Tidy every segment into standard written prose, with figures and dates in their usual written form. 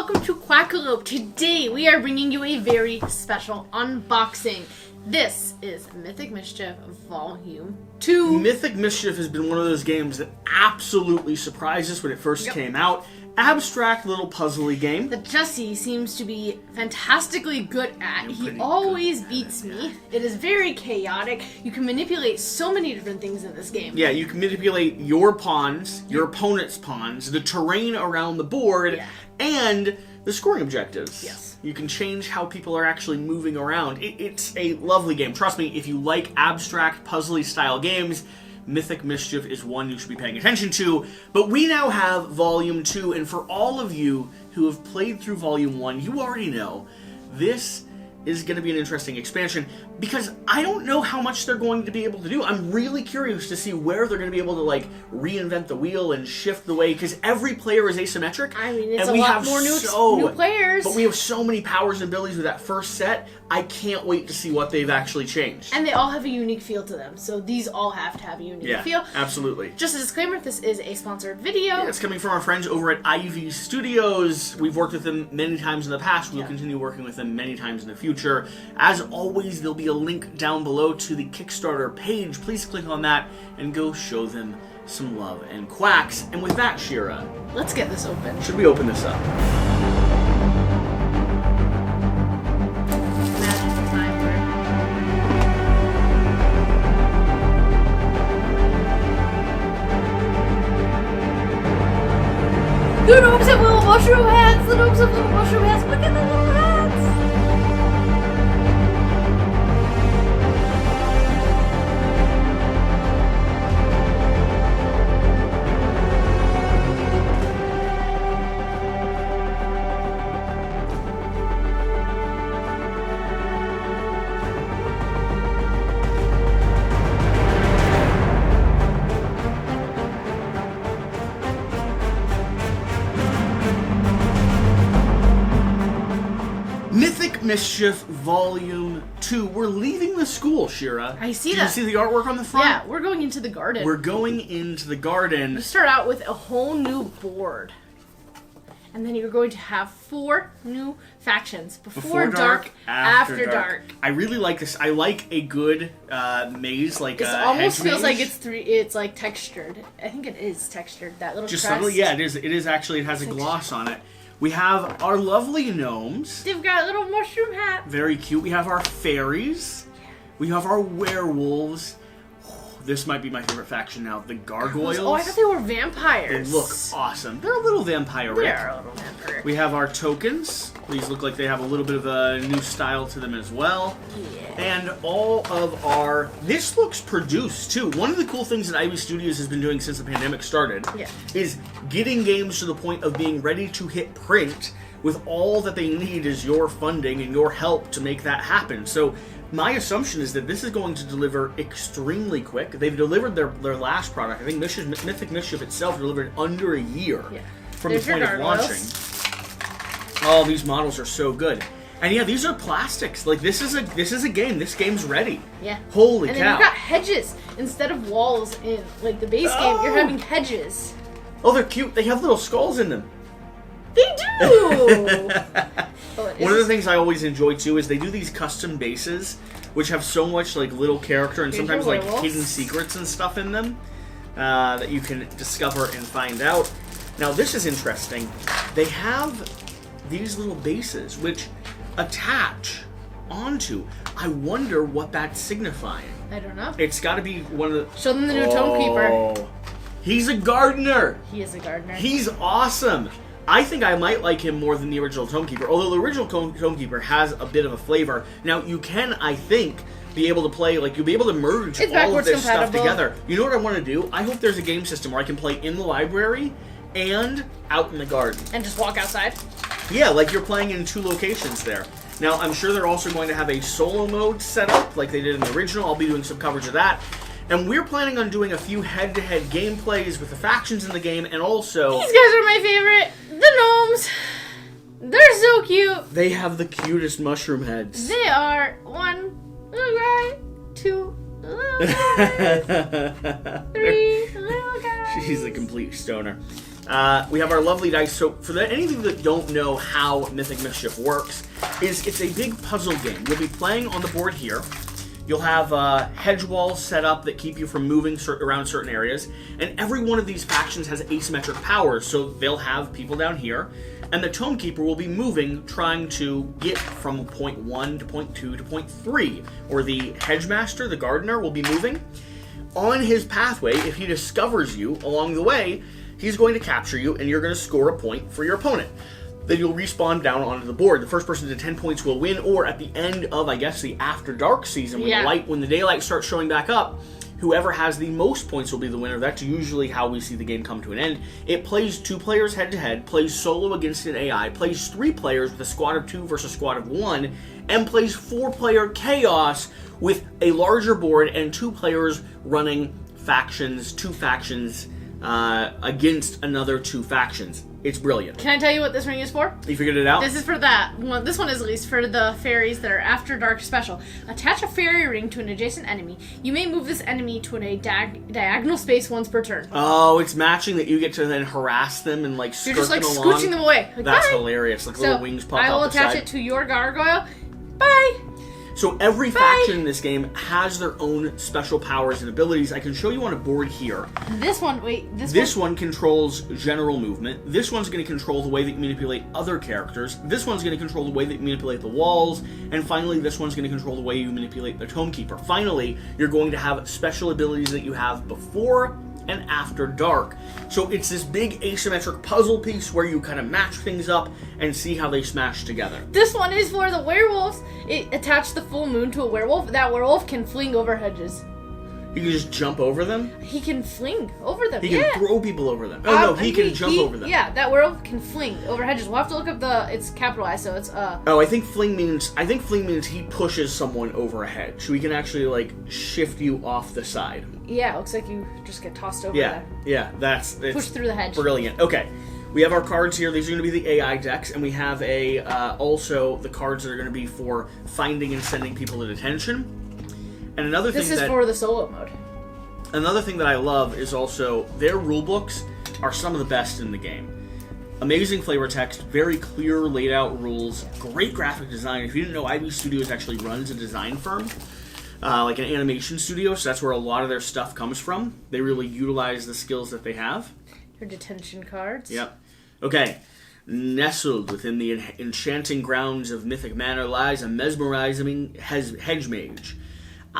welcome to Quackalope. Today we are bringing you a very special unboxing. This is Mythic Mischief Volume 2. Mythic Mischief has been one of those games that absolutely surprised us when it first came out. Abstract little puzzly game That Jesse seems to be fantastically good at. He always beats me. It is very chaotic. You can manipulate so many different things in this game. Yeah, you can manipulate your pawns, your opponent's pawns, the terrain around the board, and the scoring objectives. Yes. You can change how people are actually moving around. It's a lovely game. Trust me, if you like abstract puzzly style games, Mythic Mischief is one you should be paying attention to. But we now have Volume 2, and for all of you who have played through Volume 1, you already know this is going to be an interesting expansion, because I don't know how much they're going to be able to do. I'm really curious to see where they're going to be able to, like, reinvent the wheel and shift the way, because every player is asymmetric. I mean, it's a lot more new players. But we have so many powers and abilities with that first set. I can't wait to see what they've actually changed. And they all have a unique feel to them, so these all have to have a unique feel. Absolutely. Just a disclaimer, this is a sponsored video. Yeah, it's coming from our friends over at Ivy Studios. We've worked with them many times in the past. We'll continue working with them many times in the future. As always, there'll be a link down below to the Kickstarter page. Please click on that and go show them some love and quacks. And with that, Shira, let's get this open. Should we open this up? The gnomes have little mushroom hats! The gnomes have little mushroom hats! Look at the little hats! Mythic Mischief Volume 2. We're leaving the school, Shira. I see Did that. you see the artwork on the front? Yeah, we're going into the garden. We're going into the garden. You start out with a whole new board. And then you're going to have 4 new factions. Before dark, after dark. I really like this. I like a good maze, like it almost feels like it's like textured. I think it is textured, that little just crest. subtly, yeah, it is. It is actually, it has a gloss on it. We have our lovely gnomes. They've got little mushroom hats. Very cute. We have our fairies. We have our werewolves. This might be my favorite faction now. The gargoyles. Oh, I thought they were vampires. They look awesome. They're a little vampire-ish. They are a little vampire. We have our tokens. These look like they have a little bit of a new style to them as well. Yeah. And all of our... This looks produced, too. One of the cool things that Ivy Studios has been doing since the pandemic started is getting games to the point of being ready to hit print with all that they need is your funding and your help to make that happen. So my assumption is that this is going to deliver extremely quick. They've delivered their last product. I think Mythic Mischief itself delivered under a year from the point of launching. Oh, these models are so good. And yeah, these are plastics. Like, this is a game. This game's ready. Yeah. Holy cow. And then you've got hedges instead of walls in like the base game. You're having hedges. Oh, they're cute. They have little skulls in them. They do! One of the things I always enjoy too is they do these custom bases, which have so much like little character and sometimes like hidden secrets and stuff in them that you can discover and find out. Now this is interesting. They have these little bases which attach onto. I wonder what that's signifying. I don't know. It's got to be one of the... Show them the new Tomekeeper. He's a gardener. He is a gardener. He's awesome. I think I might like him more than the original Tomekeeper, although the original Tomekeeper has a bit of a flavor. Now, you can, I think, be able to play, like, you'll be able to merge all of this stuff together. You know what I want to do? I hope there's a game system where I can play in the library and out in the garden. And just walk outside? Yeah, like you're playing in 2 locations there. Now, I'm sure they're also going to have a solo mode set up, like they did in the original. I'll be doing some coverage of that. And we're planning on doing a few head-to-head gameplays with the factions in the game, and also... These guys are my favorite! The gnomes! They're so cute! They have the cutest mushroom heads. They are 1 little guy, 2 little guys, 3 little guys. She's a complete stoner. We have our lovely dice. So for any of you that don't know how Mythic Mischief works, it's a big puzzle game. You'll be playing on the board here. You'll have hedge walls set up that keep you from moving around certain areas. And every one of these factions has asymmetric powers, so they'll have people down here. And the Tomekeeper will be moving, trying to get from point 1 to point 2 to point 3. Or the Hedgemaster, the Gardener, will be moving. On his pathway, if he discovers you along the way, he's going to capture you, and you're going to score a point for your opponent. Then you'll respawn down onto the board. The first person to 10 points will win, or at the end of, I guess, the After Dark season, when the daylight starts showing back up, whoever has the most points will be the winner. That's usually how we see the game come to an end. It plays 2 players head-to-head, plays solo against an AI, plays 3 players with a squad of 2 versus a squad of 1, and plays 4-player Chaos with a larger board and 2 players running factions, 2 factions, against another 2 factions. It's brilliant. Can I tell you what this ring is for? You figured it out? This is for that one. This one is at least for the fairies that are After Dark special. Attach a fairy ring to an adjacent enemy. You may move this enemy to a diagonal space once per turn. Oh, it's matching that you get to then harass them and like skirt You're just like them along. scooching them away. Like, That's bye. hilarious. Like little wings pop out the side. I will attach it to your gargoyle. Bye. So every faction in this game has their own special powers and abilities. I can show you on a board here. This one, This one controls general movement. This one's going to control the way that you manipulate other characters. This one's going to control the way that you manipulate the walls. And finally, this one's going to control the way you manipulate the Tomekeeper. Finally, you're going to have special abilities that you have before and after dark. So it's this big asymmetric puzzle piece where you kind of match things up and see how they smash together. This one is for the werewolves. It attached the full moon to a werewolf. That werewolf can fling over hedges. He can just jump over them? He can fling over them. He can throw people over them. Oh no, he can jump over them. Yeah, that werewolf can fling over hedges. We'll have to look up it's capitalized, so it's Oh, I think fling means he pushes someone over a hedge. So he can actually like shift you off the side. Yeah, it looks like you just get tossed over there. Yeah, that's push through the hedge. Brilliant. Okay. We have our cards here. These are going to be the AI decks, and we have also the cards that are going to be for finding and sending people to detention. And another thing this is for the solo mode. Another thing that I love is also their rule books are some of the best in the game. Amazing flavor text, very clear laid out rules, great graphic design. If you didn't know, IB Studios actually runs a design firm, like an animation studio, so that's where a lot of their stuff comes from. They really utilize the skills that they have. Your detention cards. Yep. Okay. Nestled within the enchanting grounds of Mythic Manor lies a mesmerizing hedge mage.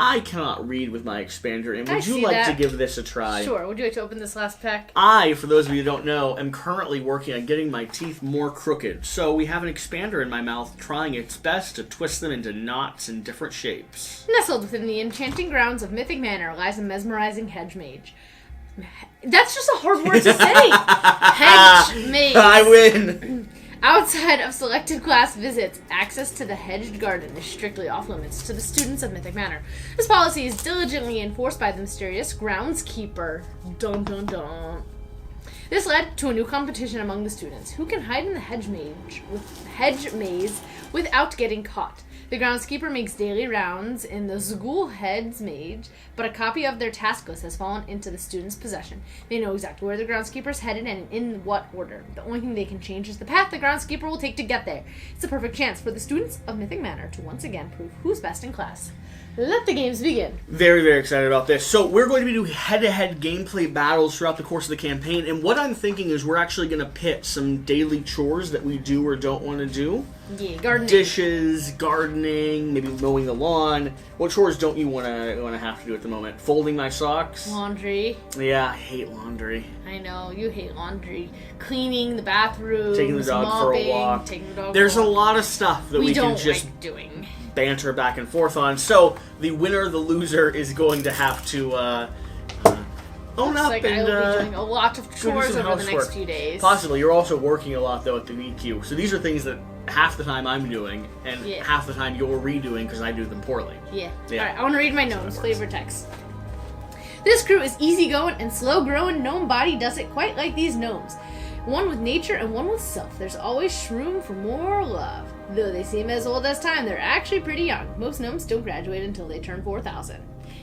I cannot read with my expander, and would you like to give this a try? Sure. Would you like to open this last pack? I, for those of you who don't know, am currently working on getting my teeth more crooked. So we have an expander in my mouth trying its best to twist them into knots in different shapes. Nestled within the enchanting grounds of Mythic Manor lies a mesmerizing hedge mage. That's just a hard word to say. Hedge mage. I win. Outside of selected class visits, access to the hedged garden is strictly off limits to the students of Mythic Manor. This policy is diligently enforced by the mysterious groundskeeper. Dun dun dun. This led to a new competition among the students. Who can hide in the hedge maze without getting caught? The groundskeeper makes daily rounds in the school head's maze, but a copy of their task list has fallen into the students' possession. They know exactly where the groundskeeper is headed and in what order. The only thing they can change is the path the groundskeeper will take to get there. It's a perfect chance for the students of Mythic Manor to once again prove who's best in class. Let the games begin. Very, very excited about this. So we're going to be doing head-to-head gameplay battles throughout the course of the campaign, and what I'm thinking is we're actually going to pit some daily chores that we do or don't want to do. Yeah, gardening. Dishes, gardening, maybe mowing the lawn. What chores don't you want to have to do at the moment? Folding my socks? Laundry. Yeah, I hate laundry. I know, you hate laundry. Cleaning the bathroom. Taking the dog for a walk. Taking the dog There's for a a walk. lot of stuff that we can just like doing. Banter back and forth on. So the winner, the loser, is going to have to own up like and I will be doing a lot of chores over the next housework. few days. Possibly. You're also working a lot though at the VQ. So these are things that half the time I'm doing and half the time you're redoing because I do them poorly. Yeah. Alright, I want to read my gnomes. Flavor text. This crew is easygoing and slow-growing. Gnome body does it quite like these gnomes. One with nature and one with self. There's always room for more love. Though they seem as old as time, they're actually pretty young. Most gnomes don't graduate until they turn 4,000.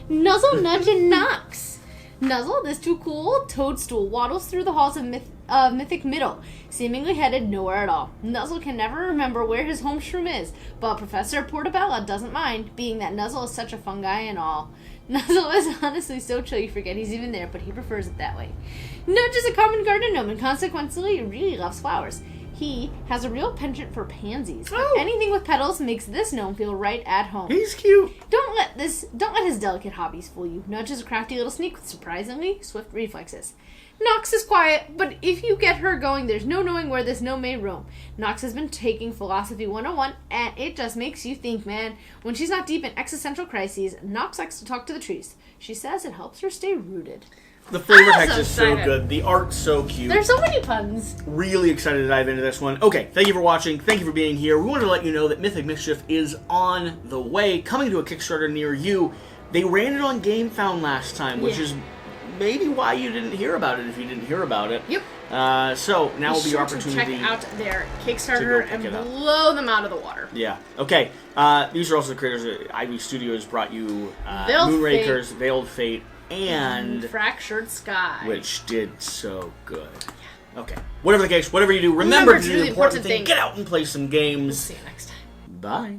Nuzzle, nudge, and knocks. Nuzzle, this too cool toadstool, waddles through the halls of Mythic Middle, seemingly headed nowhere at all. Nuzzle can never remember where his home shroom is, but Professor Portabella doesn't mind, being that Nuzzle is such a fun guy and all. Nuzzle is honestly so chill you forget he's even there, but he prefers it that way. Nudge is a common garden gnome and consequently really loves flowers. He has a real penchant for pansies. Oh. Anything with petals makes this gnome feel right at home. He's cute. Don't let his delicate hobbies fool you. Nudge is a crafty little sneak with surprisingly swift reflexes. Nox is quiet, but if you get her going, there's no knowing where this gnome may roam. Nox has been taking Philosophy 101, and it just makes you think, man. When she's not deep in existential crises, Nox likes to talk to the trees. She says it helps her stay rooted. The flavor text so is so excited. good. The art's so cute. There's so many puns. Really excited to dive into this one. Okay, thank you for watching. Thank you for being here. We wanted to let you know that Mythic Mischief is on the way, coming to a Kickstarter near you. They ran it on GameFound last time, which is maybe why you didn't hear about it if you didn't hear about it. Yep. So now will be your opportunity to check out their Kickstarter and blow them out of the water. Yeah. Okay. These are also the creators that Ivy Studios brought you. Moonrakers, Veiled Fate, and Fractured Sky, which did so good. Yeah. Okay. Whatever the case, whatever you do, remember to do the important thing. Get out and play some games. We'll see you next time. Bye.